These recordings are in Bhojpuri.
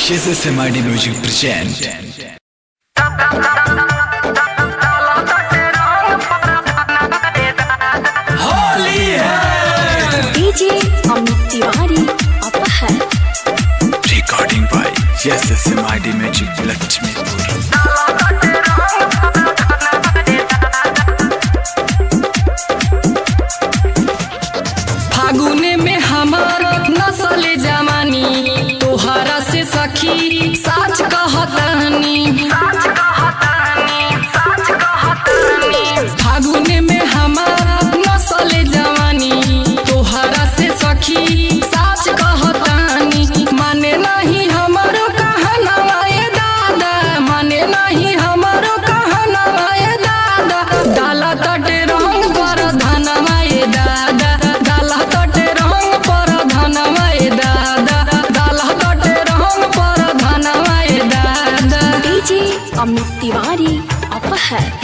SMID Music present होली है डीजे अमित तिवारी अपहर recording by SMID Music Laxmipur. फागुने में हमार नसल जवानी तोहरा से सखी साच कहतानी। फागुने में हमार नसल जवानी तोहरा से सखी साच कहतानी। माने नहीं हमारो कहना ये दादा, माने नहीं हमारो कहना ये दादा। डाला तटे रंग पर धनवा ये दादा, डाला तटे रंग पर धनवा ये दादा, डाला तटे रंग पर धनवा ये दादा। डीजे अमित तिवारी अपहर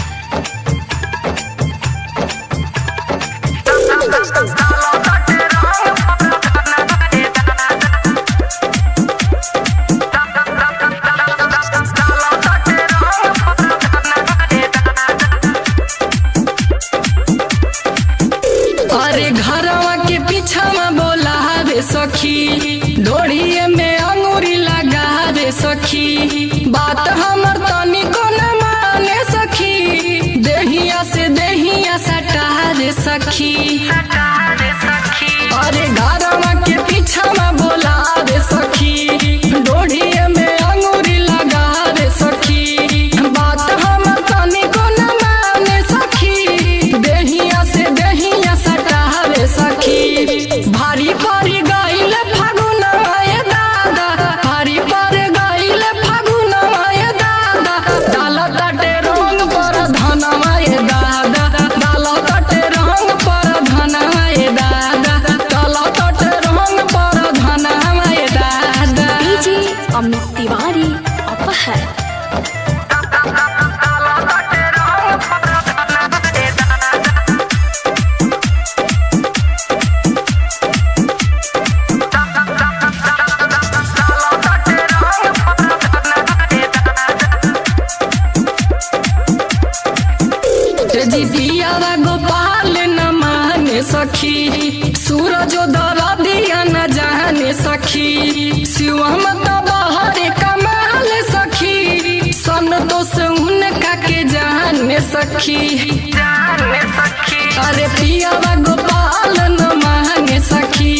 अरे घरवा के पीछा में बोला रे सखी, डोरिये में अंगूरी लगा रे सखी। बात हमर तनी को न माने सखी, देहिया से देहिया सटा रे सखी। अरे घरवा के पीछा में बोला रे सखी, डोरिये में अंगूरी लगा रे सखी। बात हमर तनी को न माने सखी, देहिया से देहिया सटा रे सखी। भारी पड़ी गईल फागुनवा ये दादा, भारी पड़ गईल फागुनवा ये दादा। डाला तटे रंग पर धनवा ये दादा, डाला तटे रंग पर धनवा ये दादा, डाला तटे रंग पर धनवा ये दादा। डीजे अमित तिवारी अपहर दिया गोपाल न माने सखी, सूरज दरा दिया न जाने सखी। शिवम तो बाहर कमाल सखी, संतोष उनका के जाने सखी। अरे पिया गोपाल न माने सखी,